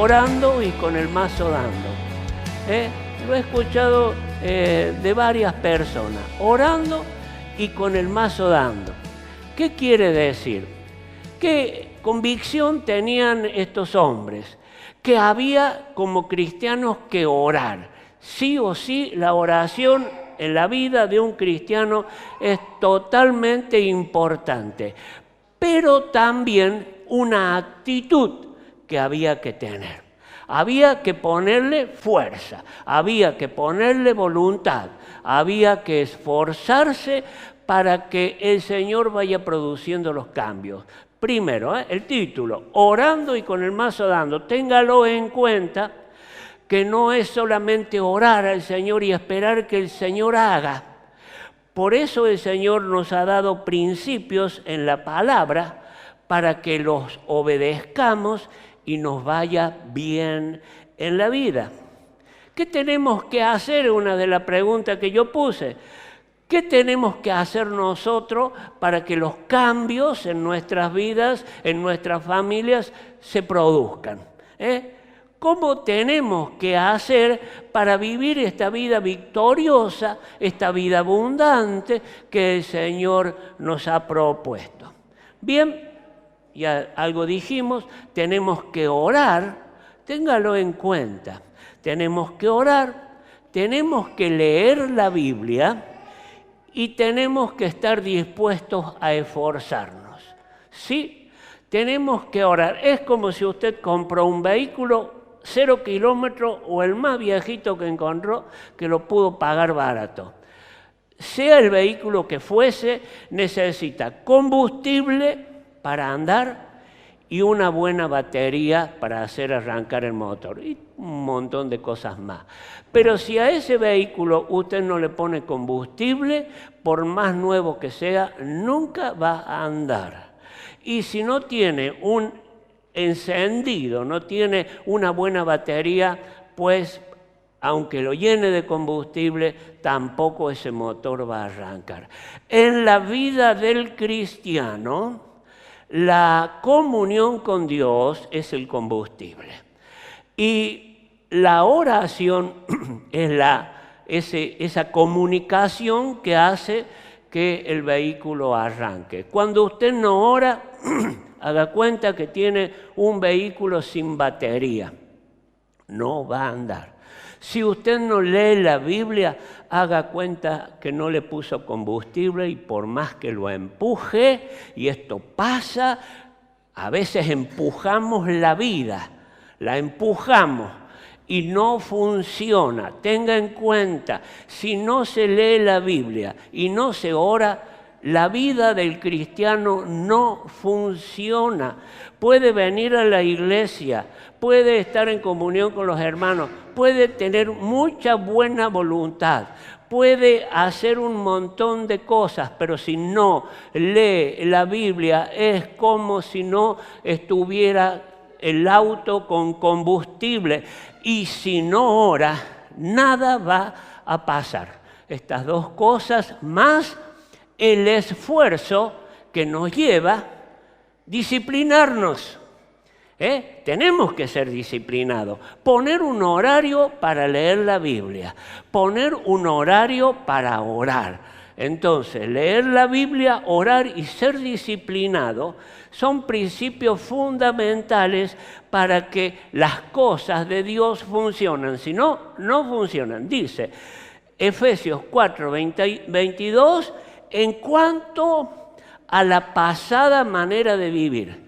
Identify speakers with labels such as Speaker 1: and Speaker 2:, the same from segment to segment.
Speaker 1: orando y con el mazo dando. Lo he escuchado de varias personas, orando y con el mazo dando. ¿Qué quiere decir? ¿Qué convicción tenían estos hombres? Que había como cristianos que orar. Sí o sí, la oración en la vida de un cristiano es totalmente importante, pero también una actitud que había que tener. Había que ponerle fuerza, había que ponerle voluntad, había que esforzarse para que el Señor vaya produciendo los cambios. Primero, el título, orando y con el mazo dando. Téngalo en cuenta que no es solamente orar al Señor y esperar que el Señor haga. Por eso el Señor nos ha dado principios en la palabra para que los obedezcamos y nos vaya bien en la vida. ¿Qué tenemos que hacer? Una de las preguntas que yo puse. ¿Qué tenemos que hacer nosotros para que los cambios en nuestras vidas, en nuestras familias, se produzcan? ¿Cómo tenemos que hacer para vivir esta vida victoriosa, esta vida abundante que el Señor nos ha propuesto? Bien, ya algo dijimos, tenemos que orar, téngalo en cuenta. Tenemos que orar, tenemos que leer la Biblia y tenemos que estar dispuestos a esforzarnos. Sí, tenemos que orar. Es como si usted compró un vehículo 0 kilómetros o el más viejito que encontró que lo pudo pagar barato. Sea el vehículo que fuese, necesita combustible para andar y una buena batería para hacer arrancar el motor y un montón de cosas más. Pero si a ese vehículo usted no le pone combustible, por más nuevo que sea, nunca va a andar. Y si no tiene un encendido, no tiene una buena batería, pues aunque lo llene de combustible, tampoco ese motor va a arrancar. En la vida del cristiano, la comunión con Dios es el combustible. Y la oración es esa comunicación que hace que el vehículo arranque. Cuando usted no ora, haga cuenta que tiene un vehículo sin batería. No va a andar. Si usted no lee la Biblia, haga cuenta que no le puso combustible y por más que lo empuje, y esto pasa, a veces empujamos la vida, la empujamos y no funciona. Tenga en cuenta, si no se lee la Biblia y no se ora, la vida del cristiano no funciona. Puede venir a la iglesia, puede estar en comunión con los hermanos, puede tener mucha buena voluntad, puede hacer un montón de cosas, pero si no lee la Biblia es como si no estuviera el auto con combustible. Y si no ora, nada va a pasar. Estas dos cosas más el esfuerzo que nos lleva a disciplinarnos. Tenemos que ser disciplinados. Poner un horario para leer la Biblia. Poner un horario para orar. Entonces, leer la Biblia, orar y ser disciplinado son principios fundamentales para que las cosas de Dios funcionen. Si no, no funcionan. Dice Efesios 4, 22, en cuanto a la pasada manera de vivir.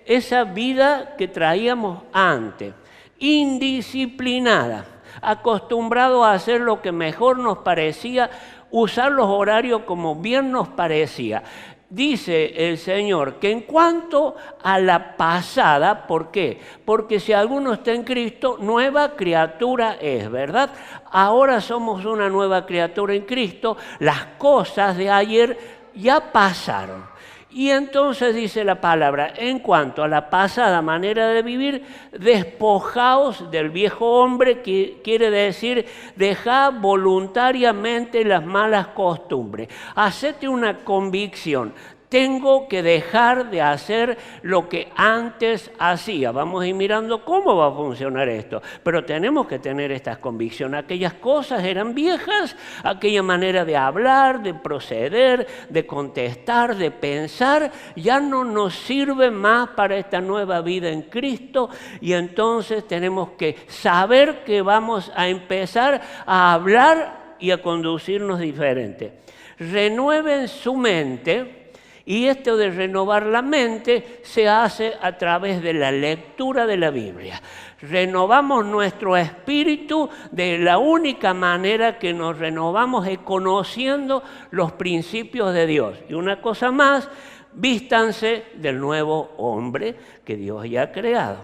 Speaker 1: Esa vida que traíamos antes, indisciplinada, acostumbrado a hacer lo que mejor nos parecía, usar los horarios como bien nos parecía. Dice el Señor que en cuanto a la pasada, ¿por qué? Porque si alguno está en Cristo, nueva criatura es, ¿verdad? Ahora somos una nueva criatura en Cristo, las cosas de ayer ya pasaron. Y entonces dice la palabra, en cuanto a la pasada manera de vivir, despojaos del viejo hombre, que quiere decir, dejá voluntariamente las malas costumbres. Hacete una convicción, Tengo que dejar de hacer lo que antes hacía. Vamos a ir mirando cómo va a funcionar esto. Pero tenemos que tener estas convicciones. Aquellas cosas eran viejas, aquella manera de hablar, de proceder, de contestar, de pensar, ya no nos sirve más para esta nueva vida en Cristo. Y entonces tenemos que saber que vamos a empezar a hablar y a conducirnos diferente. Renueven su mente. Y esto de renovar la mente se hace a través de la lectura de la Biblia. Renovamos nuestro espíritu de la única manera que nos renovamos es conociendo los principios de Dios. Y una cosa más, vístanse del nuevo hombre que Dios ya ha creado.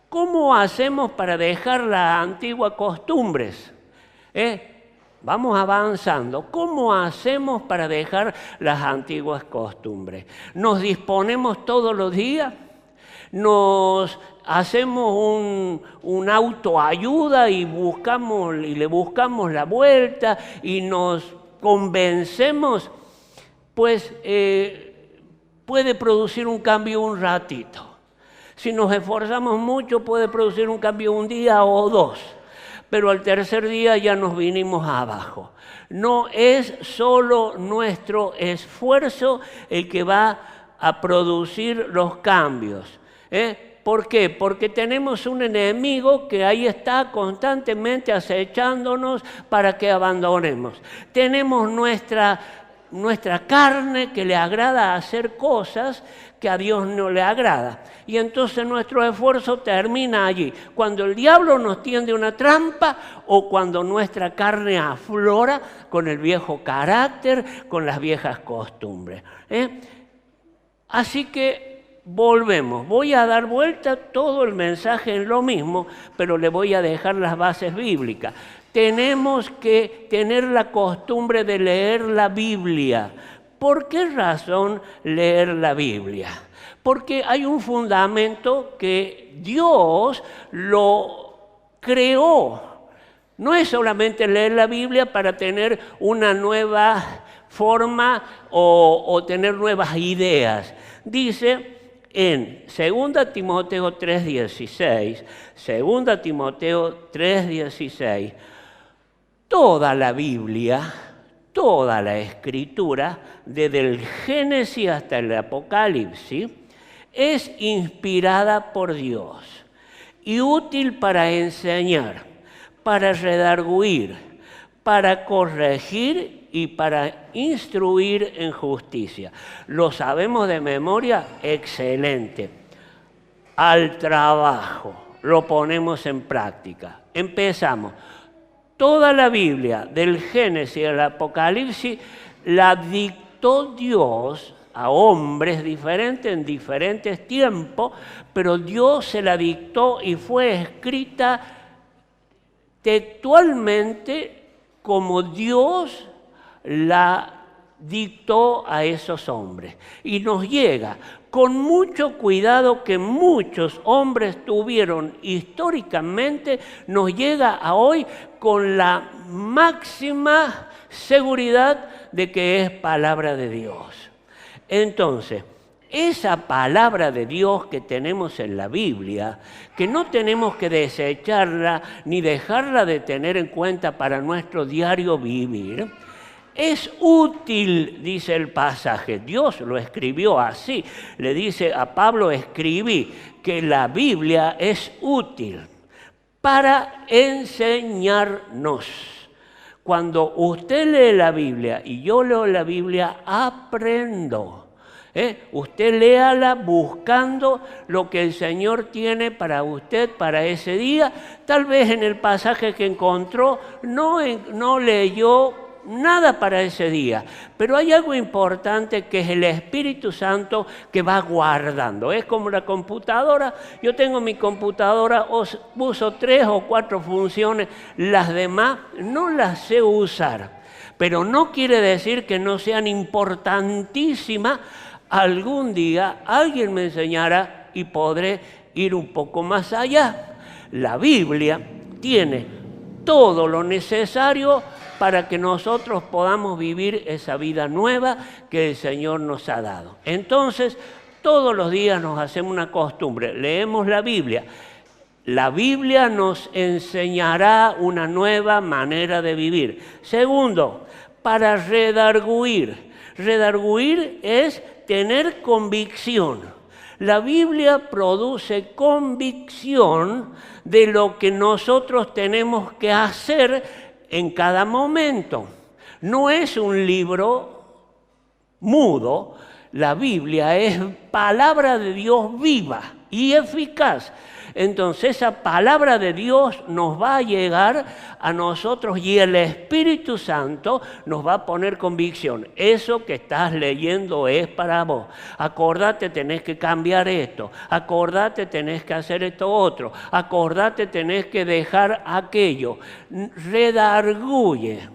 Speaker 1: ¿Cómo hacemos para dejar las antiguas costumbres? Vamos avanzando. ¿Cómo hacemos para dejar las antiguas costumbres? ¿Nos disponemos todos los días? ¿Nos hacemos un autoayuda y le buscamos la vuelta y nos convencemos? Pues puede producir un cambio un ratito. Si nos esforzamos mucho puede producir un cambio un día o dos. Pero al tercer día ya nos vinimos abajo. No es solo nuestro esfuerzo el que va a producir los cambios. ¿Por qué? Porque tenemos un enemigo que ahí está constantemente acechándonos para que abandonemos. Tenemos nuestra carne que le agrada hacer cosas que a Dios no le agrada. Y entonces nuestro esfuerzo termina allí. Cuando el diablo nos tiende una trampa o cuando nuestra carne aflora con el viejo carácter, con las viejas costumbres. Así que volvemos. Voy a dar vuelta todo el mensaje en lo mismo, pero le voy a dejar las bases bíblicas. Tenemos que tener la costumbre de leer la Biblia. ¿Por qué razón leer la Biblia? Porque hay un fundamento que Dios lo creó. No es solamente leer la Biblia para tener una nueva forma o tener nuevas ideas. Dice en 2 Timoteo 3:16, 2 Timoteo 3:16, toda la Biblia, toda la Escritura, desde el Génesis hasta el Apocalipsis, es inspirada por Dios y útil para enseñar, para redarguir, para corregir y para instruir en justicia. ¿Lo sabemos de memoria? Excelente. Al trabajo, lo ponemos en práctica. Empezamos. Toda la Biblia, del Génesis al Apocalipsis, la dictó Dios a hombres diferentes en diferentes tiempos, pero Dios se la dictó y fue escrita textualmente como Dios la dictó a esos hombres. Y nos llega con mucho cuidado que muchos hombres tuvieron históricamente, nos llega a hoy con la máxima seguridad de que es palabra de Dios. Entonces, esa palabra de Dios que tenemos en la Biblia, que no tenemos que desecharla ni dejarla de tener en cuenta para nuestro diario vivir, es útil, dice el pasaje. Dios lo escribió así. Le dice a Pablo, escribí que la Biblia es útil para enseñarnos. Cuando usted lee la Biblia y yo leo la Biblia, aprendo. Usted léala buscando lo que el Señor tiene para usted para ese día. Tal vez en el pasaje que encontró no leyó nada para ese día, pero hay algo importante que es el Espíritu Santo que va guardando. Es como la computadora. Yo tengo mi computadora, uso 3 o 4 funciones, las demás no las sé usar, pero no quiere decir que no sean importantísimas. Algún día alguien me enseñará y podré ir un poco más allá. La Biblia tiene todo lo necesario para que nosotros podamos vivir esa vida nueva que el Señor nos ha dado. Entonces, todos los días nos hacemos una costumbre, leemos la Biblia. La Biblia nos enseñará una nueva manera de vivir. Segundo, para redarguir. Redarguir es tener convicción. La Biblia produce convicción de lo que nosotros tenemos que hacer en cada momento. No es un libro mudo, la Biblia es palabra de Dios viva y eficaz. Entonces esa palabra de Dios nos va a llegar a nosotros y el Espíritu Santo nos va a poner convicción. Eso que estás leyendo es para vos. Acordate, tenés que cambiar esto. Acordate, tenés que hacer esto otro. Acordate, tenés que dejar aquello. Redarguye,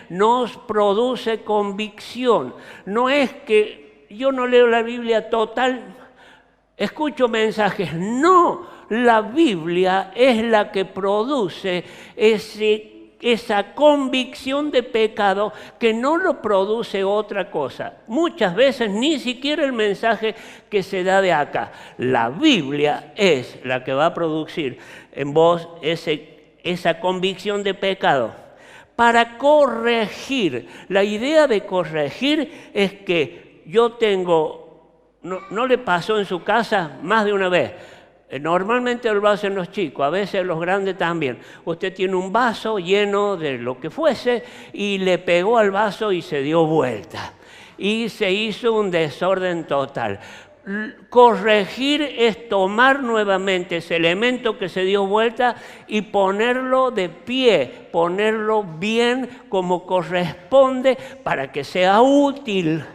Speaker 1: nos produce convicción. No es que yo no leo la Biblia total, escucho mensajes. No. La Biblia es la que produce esa convicción de pecado que no lo produce otra cosa. Muchas veces ni siquiera el mensaje que se da de acá. La Biblia es la que va a producir en vos esa convicción de pecado. Para corregir, la idea de corregir es que yo tengo, no le pasó en su casa más de una vez. Normalmente lo hacen los chicos, a veces los grandes también. Usted tiene un vaso lleno de lo que fuese y le pegó al vaso y se dio vuelta. Y se hizo un desorden total. Corregir es tomar nuevamente ese elemento que se dio vuelta y ponerlo de pie, ponerlo bien como corresponde para que sea útil.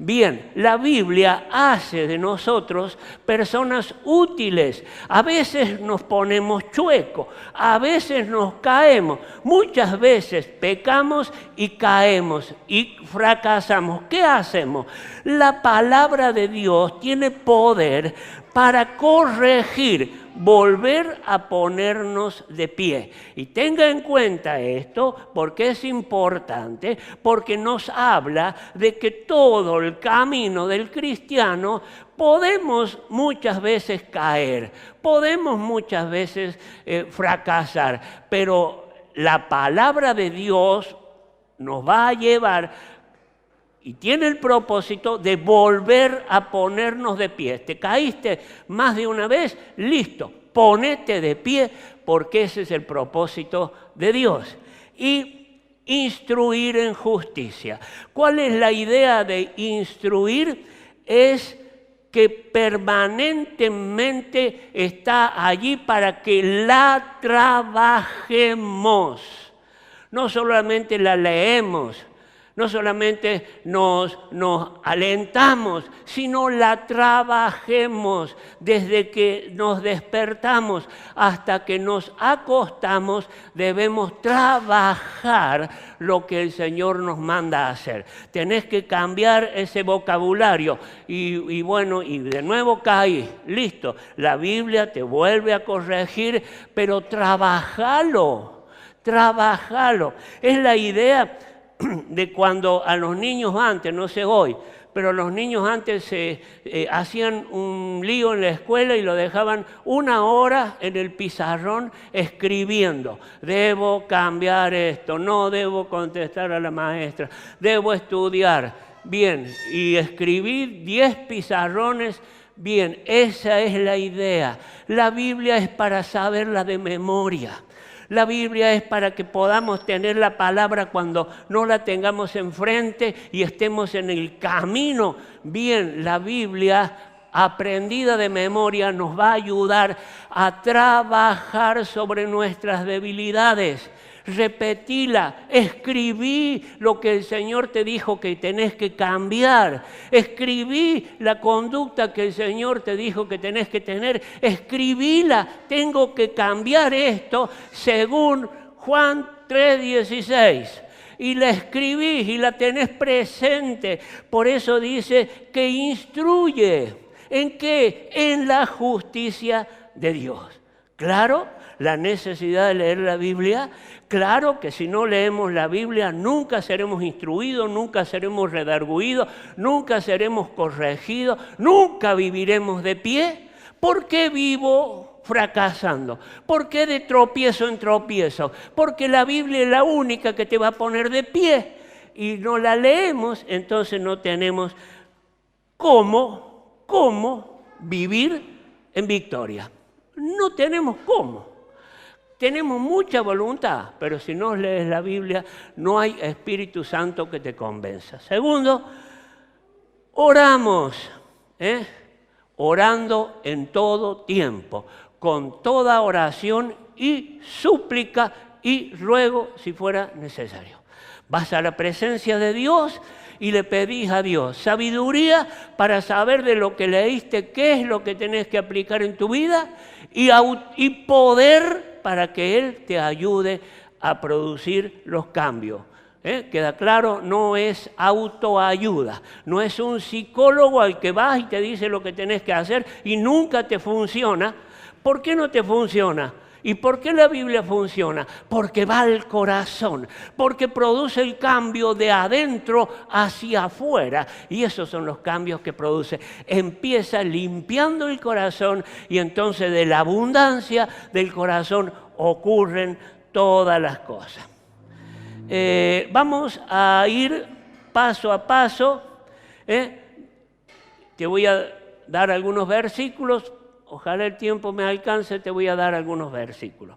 Speaker 1: Bien, la Biblia hace de nosotros personas útiles. A veces nos ponemos chuecos, a veces nos caemos. Muchas veces pecamos y caemos y fracasamos. ¿Qué hacemos? La palabra de Dios tiene poder para corregir, volver a ponernos de pie. Y tenga en cuenta esto porque es importante, porque nos habla de que todo el camino del cristiano podemos muchas veces caer, podemos muchas veces fracasar, pero la palabra de Dios nos va a llevar y tiene el propósito de volver a ponernos de pie. ¿Te caíste más de una vez? Listo, ponete de pie porque ese es el propósito de Dios. Y instruir en justicia. ¿Cuál es la idea de instruir? Es que permanentemente está allí para que la trabajemos. No solamente la leemos, no solamente nos alentamos, sino la trabajemos desde que nos despertamos hasta que nos acostamos. Debemos trabajar lo que el Señor nos manda a hacer. Tenés que cambiar ese vocabulario y bueno, y de nuevo caí. Listo, la Biblia te vuelve a corregir, pero trabajalo. Es la idea de cuando a los niños antes, no sé hoy, pero los niños antes hacían un lío en la escuela y lo dejaban 1 hora en el pizarrón escribiendo. Debo cambiar esto, no debo contestar a la maestra, debo estudiar. Bien, y escribí 10 pizarrones. Bien, esa es la idea. La Biblia es para saberla de memoria. La Biblia es para que podamos tener la palabra cuando no la tengamos enfrente y estemos en el camino. Bien, la Biblia aprendida de memoria nos va a ayudar a trabajar sobre nuestras debilidades. Repetila, escribí lo que el Señor te dijo que tenés que cambiar. Escribí la conducta que el Señor te dijo que tenés que tener. Escribíla, tengo que cambiar esto según Juan 3:16. Y la escribís y la tenés presente. Por eso dice que instruye. ¿En qué? En la justicia de Dios. Claro, la necesidad de leer la Biblia. Claro que si no leemos la Biblia nunca seremos instruidos, nunca seremos redarguidos, nunca seremos corregidos, nunca viviremos de pie. ¿Por qué vivo fracasando? ¿Por qué de tropiezo en tropiezo? Porque la Biblia es la única que te va a poner de pie y no la leemos, entonces no tenemos cómo vivir en victoria. No tenemos cómo. Tenemos mucha voluntad, pero si no lees la Biblia, no hay Espíritu Santo que te convenza. Segundo, oramos, orando en todo tiempo, con toda oración y súplica y ruego si fuera necesario. Vas a la presencia de Dios y le pedís a Dios sabiduría para saber de lo que leíste, qué es lo que tenés que aplicar en tu vida y poder para que Él te ayude a producir los cambios. ¿Queda claro? No es autoayuda, no es un psicólogo al que vas y te dice lo que tenés que hacer y nunca te funciona. ¿Por qué no te funciona? ¿Y por qué la Biblia funciona? Porque va al corazón, porque produce el cambio de adentro hacia afuera. Y esos son los cambios que produce. Empieza limpiando el corazón y entonces de la abundancia del corazón ocurren todas las cosas. Vamos a ir paso a paso. Te voy a dar algunos versículos. Ojalá el tiempo me alcance, te voy a dar algunos versículos.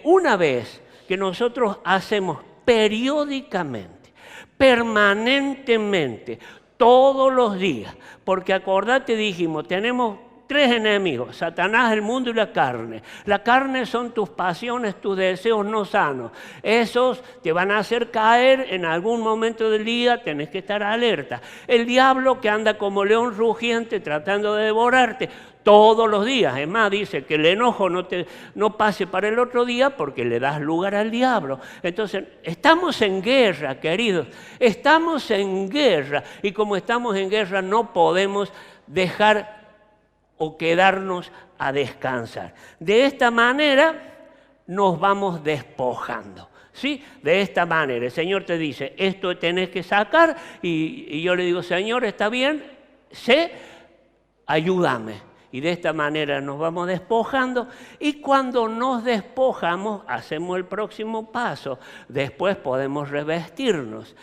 Speaker 1: Una vez que nosotros hacemos periódicamente, permanentemente, todos los días, porque acordate, dijimos, tenemos 3 enemigos, Satanás, el mundo y la carne. La carne son tus pasiones, tus deseos no sanos. Esos te van a hacer caer en algún momento del día, tenés que estar alerta. El diablo que anda como león rugiente tratando de devorarte todos los días. Es más, dice que el enojo no pase para el otro día porque le das lugar al diablo. Entonces, estamos en guerra, queridos. Estamos en guerra. Y como estamos en guerra, no podemos dejar o quedarnos a descansar. De esta manera nos vamos despojando, ¿sí? De esta manera, el Señor te dice, esto tenés que sacar, y yo le digo, Señor, está bien, ayúdame. Y de esta manera nos vamos despojando, y cuando nos despojamos, hacemos el próximo paso. Después podemos revestirnos,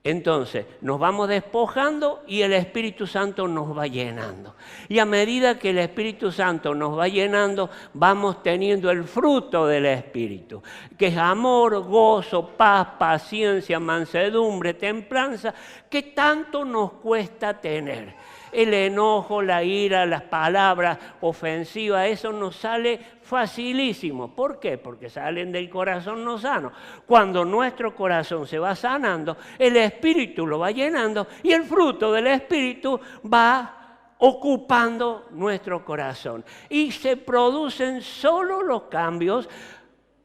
Speaker 1: Entonces, nos vamos despojando y el Espíritu Santo nos va llenando. Y a medida que el Espíritu Santo nos va llenando, vamos teniendo el fruto del Espíritu, que es amor, gozo, paz, paciencia, mansedumbre, templanza, que tanto nos cuesta tener. El enojo, la ira, las palabras ofensivas, eso nos sale facilísimo. ¿Por qué? Porque salen del corazón no sano. Cuando nuestro corazón se va sanando, el Espíritu lo va llenando y el fruto del Espíritu va ocupando nuestro corazón. Y se producen solo los cambios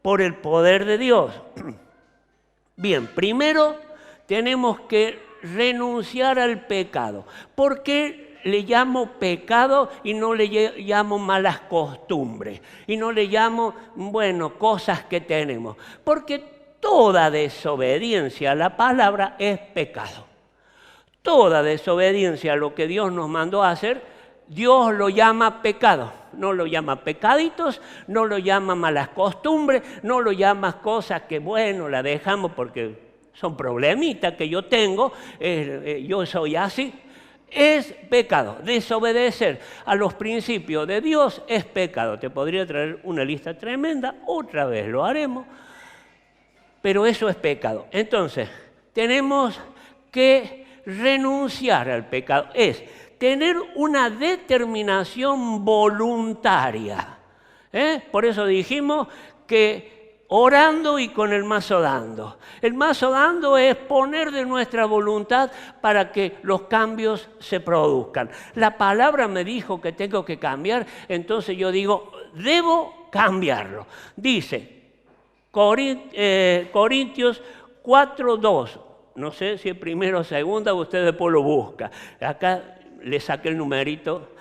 Speaker 1: por el poder de Dios. Bien, primero tenemos que renunciar al pecado. ¿Por qué le llamo pecado y no le llamo malas costumbres? Y no le llamo, cosas que tenemos. Porque toda desobediencia a la palabra es pecado. Toda desobediencia a lo que Dios nos mandó a hacer, Dios lo llama pecado. No lo llama pecaditos, no lo llama malas costumbres, no lo llama cosas que, la dejamos porque son problemitas que yo tengo, yo soy así. Es pecado. Desobedecer a los principios de Dios es pecado. Te podría traer una lista tremenda, otra vez lo haremos, pero eso es pecado. Entonces, tenemos que renunciar al pecado. Es tener una determinación voluntaria. Por eso dijimos que orando y con el mazo dando. El mazo dando es poner de nuestra voluntad para que los cambios se produzcan. La palabra me dijo que tengo que cambiar, entonces yo digo, debo cambiarlo. Dice Corintios 4:2. No sé si es primero o segunda, usted después lo busca. Acá le saqué el numerito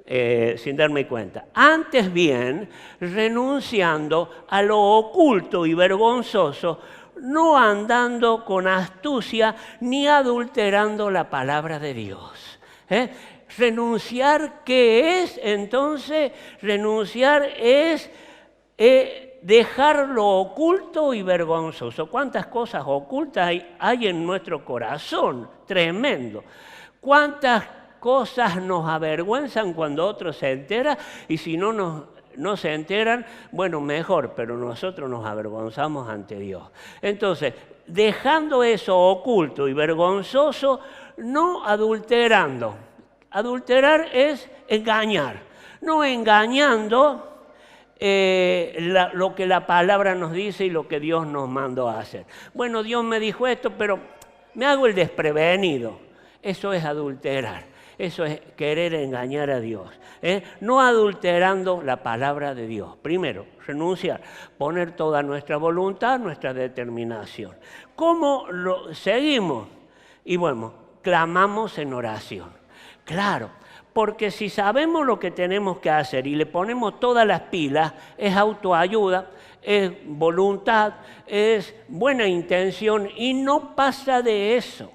Speaker 1: sin darme cuenta. Antes bien, renunciando a lo oculto y vergonzoso, no andando con astucia ni adulterando la palabra de Dios. Renunciar, ¿qué es? Entonces, renunciar es dejar lo oculto y vergonzoso. ¿Cuántas cosas ocultas hay en nuestro corazón? Tremendo. ¿Cuántas cosas nos avergüenzan cuando otros se enteran? Y si no se enteran, bueno, mejor, pero nosotros nos avergonzamos ante Dios. Entonces, dejando eso oculto y vergonzoso, no adulterando. Adulterar es engañar, no engañando lo que la palabra nos dice y lo que Dios nos mandó a hacer. Bueno, Dios me dijo esto, pero me hago el desprevenido. Eso es adulterar, eso es querer engañar a Dios. No adulterando la palabra de Dios. Primero, renunciar, poner toda nuestra voluntad, nuestra determinación. ¿Cómo lo seguimos? Y bueno, clamamos en oración. Claro, porque si sabemos lo que tenemos que hacer y le ponemos todas las pilas, es autoayuda, es voluntad, es buena intención y no pasa de eso.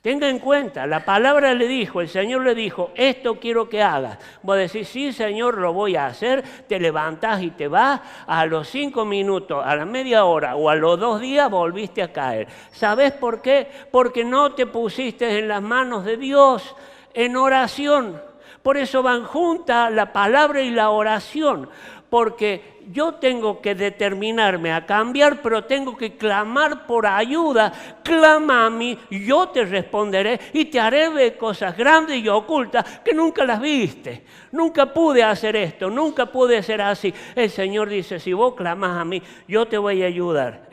Speaker 1: Tenga en cuenta, la palabra le dijo, el Señor le dijo, esto quiero que hagas. Vos decís, sí, Señor, lo voy a hacer, te levantás y te vas, a los 5 minutos, a la media hora o a los 2 días volviste a caer. ¿Sabés por qué? Porque no te pusiste en las manos de Dios en oración. Por eso van juntas la palabra y la oración, porque yo tengo que determinarme a cambiar, pero tengo que clamar por ayuda. Clama a mí, yo te responderé y te haré ver cosas grandes y ocultas que nunca las viste. Nunca pude hacer esto, nunca pude ser así. El Señor dice, si vos clamás a mí, yo te voy a ayudar.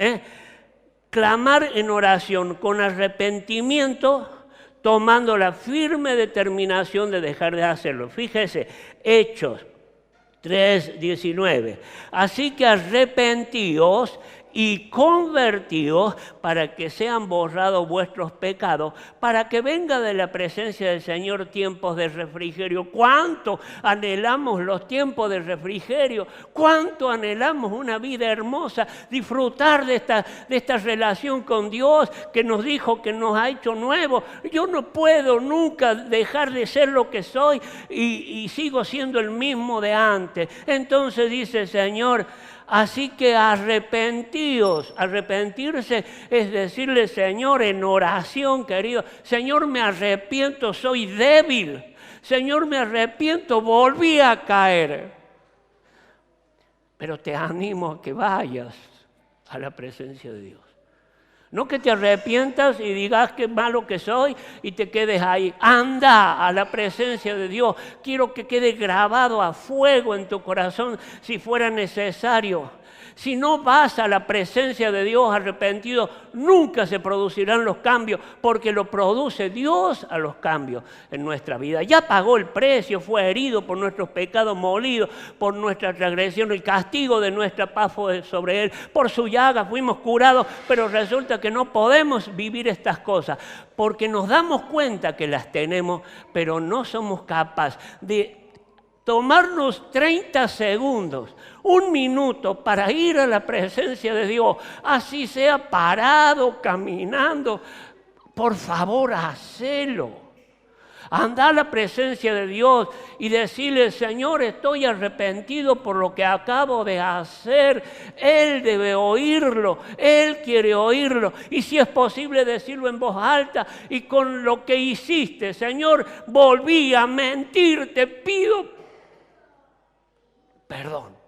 Speaker 1: Clamar en oración con arrepentimiento, tomando la firme determinación de dejar de hacerlo. Fíjese, Hechos 3:19. Así que arrepentíos y convertíos para que sean borrados vuestros pecados, para que venga de la presencia del Señor tiempos de refrigerio. ¿Cuánto anhelamos los tiempos de refrigerio? ¿Cuánto anhelamos una vida hermosa? Disfrutar de esta relación con Dios que nos dijo que nos ha hecho nuevos. Yo no puedo nunca dejar de ser lo que soy y sigo siendo el mismo de antes. Entonces dice el Señor, así que arrepentíos. Arrepentirse es decirle, Señor, en oración, querido, Señor, me arrepiento, soy débil. Señor, me arrepiento, volví a caer. Pero te animo a que vayas a la presencia de Dios. No que te arrepientas y digas qué malo que soy y te quedes ahí. Anda a la presencia de Dios. Quiero que quede grabado a fuego en tu corazón si fuera necesario. Si no vas a la presencia de Dios arrepentido, nunca se producirán los cambios, porque lo produce Dios a los cambios en nuestra vida. Ya pagó el precio, fue herido por nuestros pecados, molido por nuestra transgresión, el castigo de nuestra paz fue sobre él. Por su llaga fuimos curados, pero resulta que no podemos vivir estas cosas, porque nos damos cuenta que las tenemos, pero no somos capaces de tomarnos 30 segundos, 1 minuto para ir a la presencia de Dios, así sea parado, caminando. Por favor, hacelo. Anda a la presencia de Dios y decirle, Señor, estoy arrepentido por lo que acabo de hacer. Él debe oírlo, Él quiere oírlo. Y si es posible decirlo en voz alta y con lo que hiciste, Señor, volví a mentir, te pido perdón.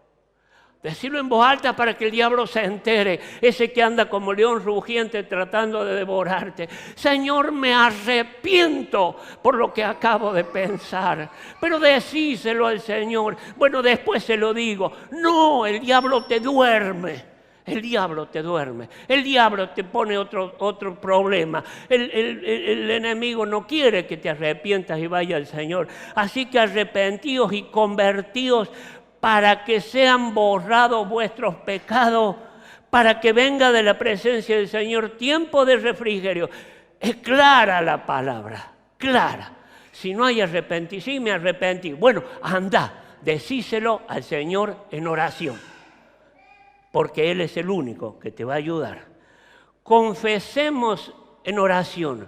Speaker 1: Decirlo en voz alta para que el diablo se entere, ese que anda como león rugiente tratando de devorarte. Señor, me arrepiento por lo que acabo de pensar. Pero decíselo al Señor. Bueno, después se lo digo. No, el diablo te duerme. El diablo te duerme, el diablo te pone otro problema. El enemigo no quiere que te arrepientas y vaya al Señor. Así que arrepentíos y convertíos para que sean borrados vuestros pecados, para que venga de la presencia del Señor tiempo de refrigerio. Es clara la palabra, clara. Si no hay arrepentimiento, sí me arrepentí. Bueno, anda, decíselo al Señor en oración, porque Él es el único que te va a ayudar. Confesemos en oración.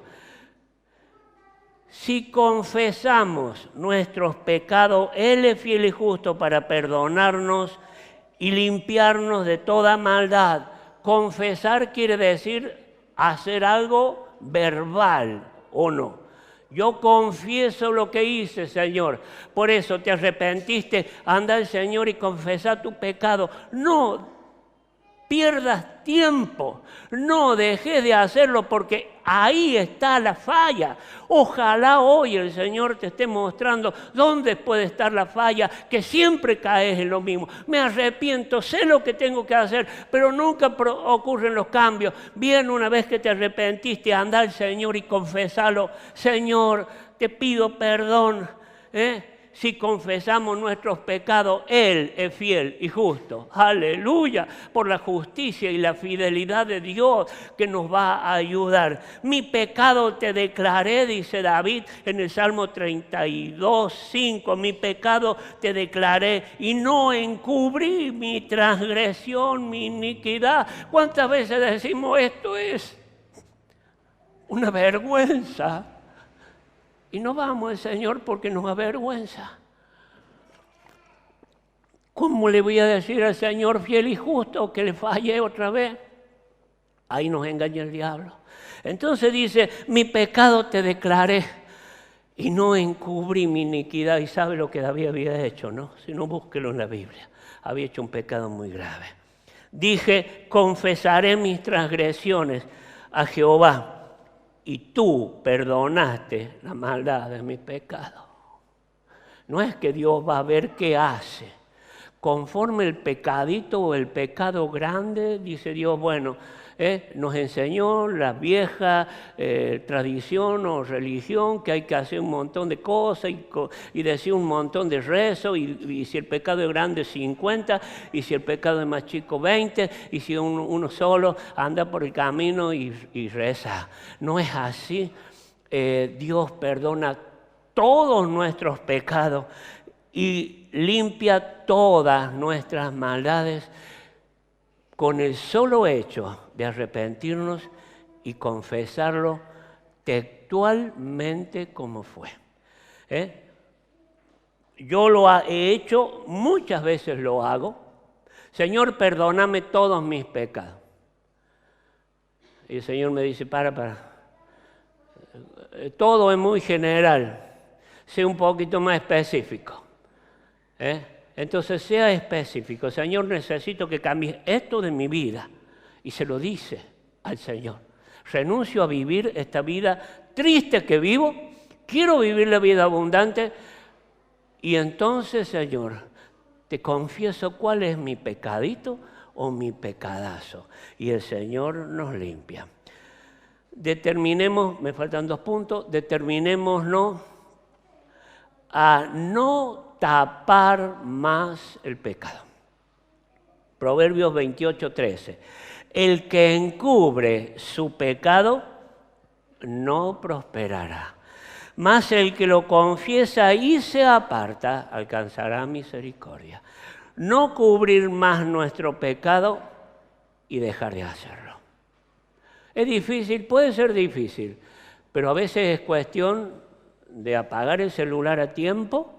Speaker 1: Si confesamos nuestros pecados, Él es fiel y justo para perdonarnos y limpiarnos de toda maldad. Confesar quiere decir hacer algo verbal, ¿o no? Yo confieso lo que hice, Señor. Por eso te arrepentiste, anda al Señor y confesá tu pecado. No pierdas tiempo, no dejes de hacerlo porque ahí está la falla. Ojalá hoy el Señor te esté mostrando dónde puede estar la falla, que siempre caes en lo mismo. Me arrepiento, sé lo que tengo que hacer, pero nunca ocurren los cambios. Bien, una vez que te arrepentiste, anda al Señor y confesalo. Señor, te pido perdón, Si confesamos nuestros pecados, Él es fiel y justo. Aleluya, por la justicia y la fidelidad de Dios que nos va a ayudar. Mi pecado te declaré, dice David en el Salmo 32, 5. Mi pecado te declaré y no encubrí mi transgresión, mi iniquidad. ¿Cuántas veces decimos esto es una vergüenza? Y no vamos al Señor porque nos avergüenza. ¿Cómo le voy a decir al Señor fiel y justo que le fallé otra vez? Ahí nos engaña el diablo. Entonces dice, mi pecado te declaré y no encubrí mi iniquidad. Y sabe lo que David había hecho, ¿no? Si no, búsquelo en la Biblia. Había hecho un pecado muy grave. Dije, confesaré mis transgresiones a Jehová. Y tú perdonaste la maldad de mis pecados. No es que Dios va a ver qué hace. Conforme el pecadito o el pecado grande, dice Dios, bueno, nos enseñó la vieja tradición o religión que hay que hacer un montón de cosas y decir un montón de rezos y si el pecado es grande 50 y si el pecado es más chico 20 y si uno solo anda por el camino y reza. No es así. Dios perdona todos nuestros pecados y limpia todas nuestras maldades con el solo hecho de arrepentirnos y confesarlo textualmente como fue. Yo lo he hecho, muchas veces lo hago. Señor, perdóname todos mis pecados. Y el Señor me dice, para. Todo es muy general. Sé un poquito más específico. Entonces sea específico. Señor, necesito que cambies esto de mi vida. Y se lo dice al Señor. Renuncio a vivir esta vida triste que vivo. Quiero vivir la vida abundante. Y entonces, Señor, te confieso cuál es mi pecadito o mi pecadazo. Y el Señor nos limpia. Determinemos, me faltan 2 puntos, determinémonos a no tapar más el pecado. Proverbios 28, 13. El que encubre su pecado no prosperará, mas el que lo confiesa y se aparta alcanzará misericordia. No cubrir más nuestro pecado y dejar de hacerlo. Es difícil, puede ser difícil, pero a veces es cuestión de apagar el celular a tiempo.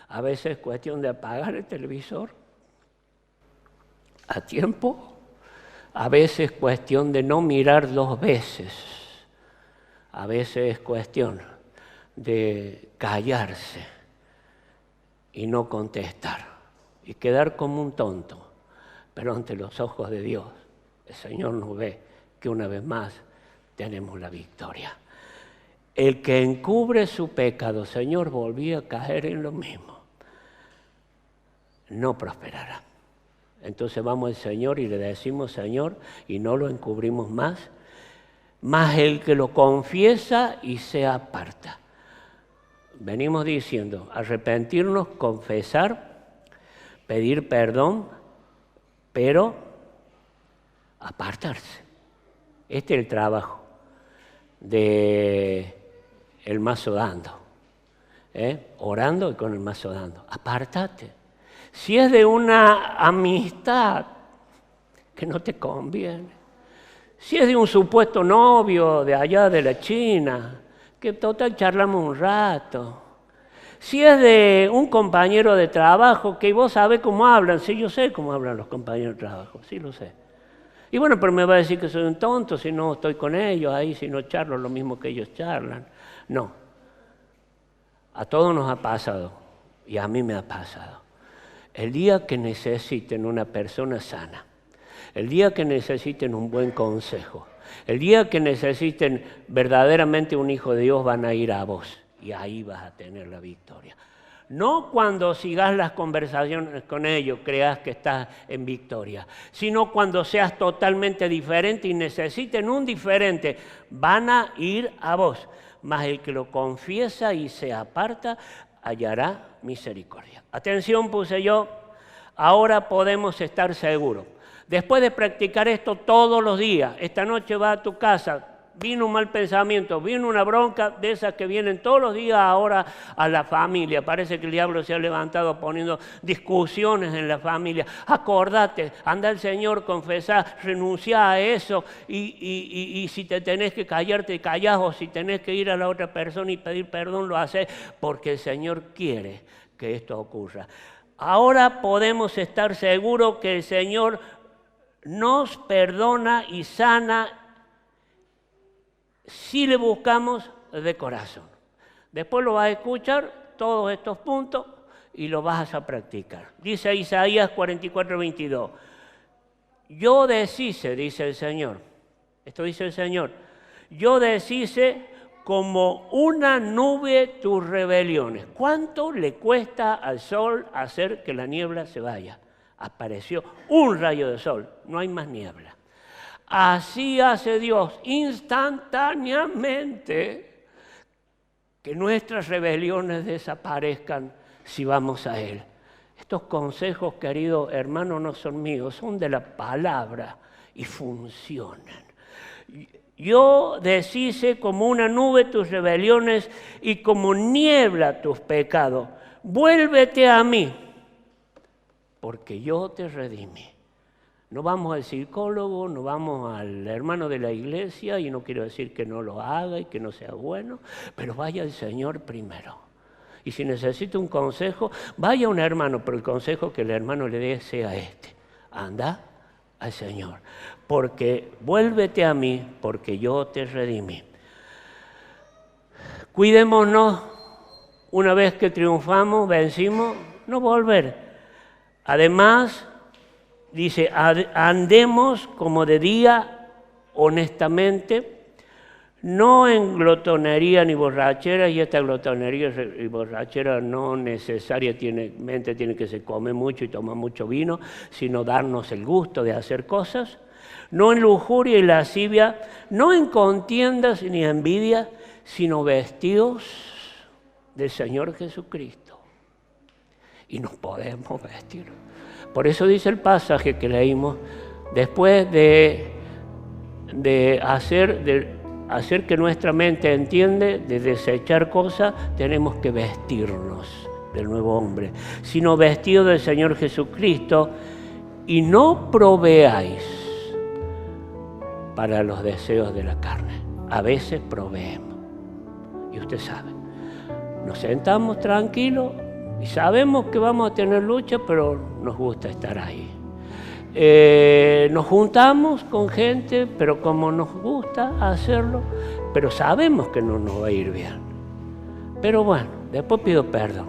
Speaker 1: A veces es cuestión de apagar el televisor a tiempo. A veces es cuestión de no mirar 2 veces. A veces es cuestión de callarse y no contestar y quedar como un tonto. Pero ante los ojos de Dios, el Señor nos ve que una vez más tenemos la victoria. El que encubre su pecado, Señor, volví a caer en lo mismo, no prosperará. Entonces vamos al Señor y le decimos, Señor, y no lo encubrimos más, mas el que lo confiesa y se aparta. Venimos diciendo, arrepentirnos, confesar, pedir perdón, pero apartarse. Este es el trabajo de el mazo dando. orando y con el mazo dando. Apártate. Si es de una amistad que no te conviene, si es de un supuesto novio de allá de la China, que total charlamos un rato, si es de un compañero de trabajo que vos sabés cómo hablan, sí, yo sé cómo hablan los compañeros de trabajo, sí lo sé. Y bueno, pero me va a decir que soy un tonto si no estoy con ellos ahí, si no charlo lo mismo que ellos charlan. No, a todos nos ha pasado y a mí me ha pasado. El día que necesiten una persona sana, el día que necesiten un buen consejo, el día que necesiten verdaderamente un hijo de Dios, van a ir a vos y ahí vas a tener la victoria. No cuando sigas las conversaciones con ellos creas que estás en victoria, sino cuando seas totalmente diferente y necesiten un diferente, van a ir a vos. Mas el que lo confiesa y se aparta, hallará misericordia. Atención, puse yo, ahora podemos estar seguros. Después de practicar esto todos los días, esta noche vas a tu casa, vino un mal pensamiento, vino una bronca de esas que vienen todos los días ahora a la familia. Parece que el diablo se ha levantado poniendo discusiones en la familia. Acordate, anda al Señor, confesá, renunciá a eso y si te tenés que callar, te callás, o si tenés que ir a la otra persona y pedir perdón, lo haces, porque el Señor quiere que esto ocurra. Ahora podemos estar seguros que el Señor nos perdona y sana si le buscamos de corazón. Después lo vas a escuchar, todos estos puntos, y lo vas a practicar. Dice Isaías 44:22. Yo deshice, dice el Señor. Esto dice el Señor. Yo deshice como una nube tus rebeliones. ¿Cuánto le cuesta al sol hacer que la niebla se vaya? Apareció un rayo de sol, no hay más niebla. Así hace Dios instantáneamente que nuestras rebeliones desaparezcan si vamos a Él. Estos consejos, queridos hermanos, no son míos, son de la palabra y funcionan. Yo deshice como una nube tus rebeliones y como niebla tus pecados. Vuélvete a mí, porque yo te redimí. No vamos al psicólogo, no vamos al hermano de la iglesia, y no quiero decir que no lo haga y que no sea bueno, pero vaya al Señor primero. Y si necesita un consejo, vaya a un hermano, pero el consejo que el hermano le dé sea este. Anda al Señor, porque vuélvete a mí, porque yo te redimí. Cuidémonos, una vez que triunfamos, vencimos, no volver. Además, dice, andemos como de día honestamente, no en glotonería ni borrachera, y esta glotonería y borrachera no necesariamente tiene que se come mucho y toma mucho vino, sino darnos el gusto de hacer cosas, no en lujuria y lascivia, no en contiendas ni envidia, sino vestidos del Señor Jesucristo. Y nos podemos vestir. Por eso dice el pasaje que leímos, después de hacer que nuestra mente entiende, de desechar cosas, tenemos que vestirnos del nuevo hombre, sino vestido del Señor Jesucristo, y no proveáis para los deseos de la carne. A veces proveemos, y usted sabe, nos sentamos tranquilos y sabemos que vamos a tener lucha, pero nos gusta estar ahí. Nos juntamos con gente, pero como nos gusta hacerlo, pero sabemos que no nos va a ir bien. Pero bueno, después pido perdón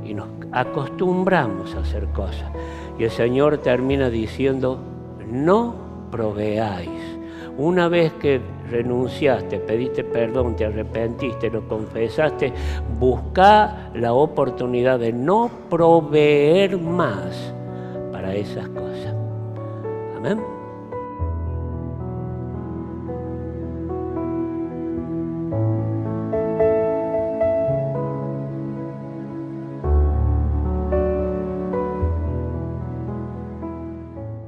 Speaker 1: y nos acostumbramos a hacer cosas. Y el Señor termina diciendo, no proveáis. Una vez que renunciaste, pediste perdón, te arrepentiste, lo confesaste, busca la oportunidad de no proveer más para esas cosas. Amén.